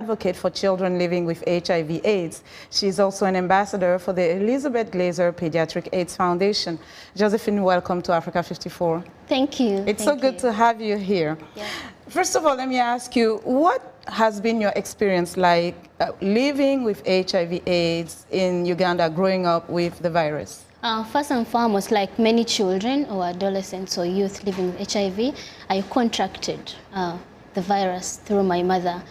advocate for children living with HIV/AIDS. She's also an ambassador for the Elizabeth Glaser Pediatric AIDS Foundation. Josephine, welcome to Africa 54. Thank you. It's so good to have you here. Yeah. First of all, let me ask you, what has been your experience like living with HIV/AIDS in Uganda, growing up with the virus? First and foremost, like many children or adolescents or youth living with HIV, I contracted the virus through my mother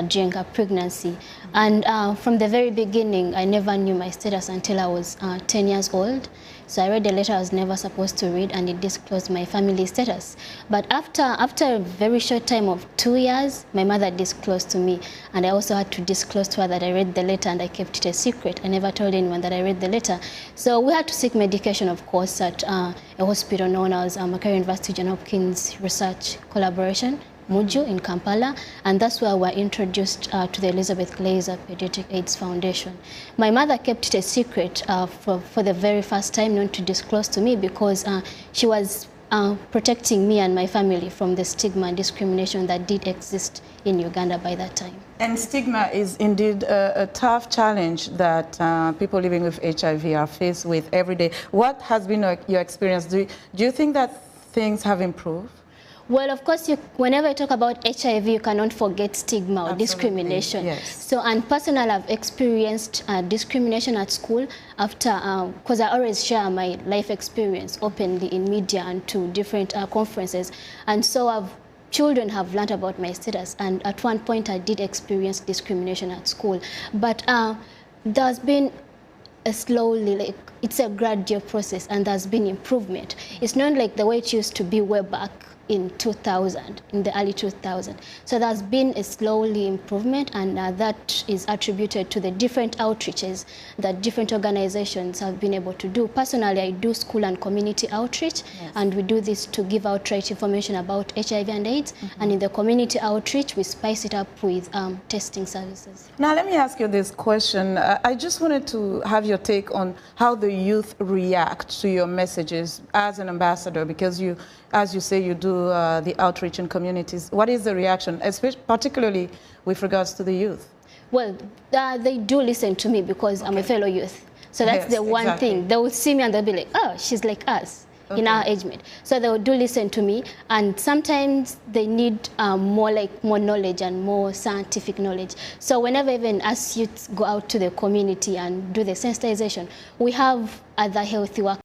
during her pregnancy. And from the very beginning, I never knew my status until I was 10 years old. So I read a letter I was never supposed to read, and it disclosed my family status. But after a very short time of 2 years, my mother disclosed to me, and I also had to disclose to her that I read the letter, and I kept it a secret. I never told anyone that I read the letter. So we had to seek medication, of course, at a hospital known as Makerere University John Hopkins Research Collaboration, Muju in Kampala, and that's where we're introduced to the Elizabeth Glaser Pediatric AIDS Foundation. My mother kept it a secret for the very first time, not to disclose to me, because she was protecting me and my family from the stigma and discrimination that did exist in Uganda by that time. And stigma is indeed a tough challenge that people living with HIV are faced with every day. What has been your experience? Do you think that things have improved? Well, of course, whenever you talk about HIV, you cannot forget stigma or discrimination. Yes. So, and personally, I've experienced discrimination at school after, because I always share my life experience openly in media and to different conferences. And so children have learned about my status. And at one point, I did experience discrimination at school. But there's been slowly, it's a gradual process, and there's been improvement. It's not like the way it used to be way back in 2000, in the early 2000s. So there's been a slowly improvement, and that is attributed to the different outreaches that different organizations have been able to do. Personally, I do school and community outreach, and we do this to give out right information about HIV and AIDS, and in the community outreach, we spice it up with testing services. Now, let me ask you this question. I just wanted to have your take on how the youth react to your messages as an ambassador, because you, as you say, you do the outreach in communities. What is the reaction, especially, particularly with regards to the youth? Well, they do listen to me because I'm a fellow youth. So that's the one thing. They will see me and they'll be like, oh, she's like us in our age mate. So they do listen to me, and sometimes they need more knowledge and more scientific knowledge. So whenever even us youths go out to the community and do the sensitization, we have other healthy work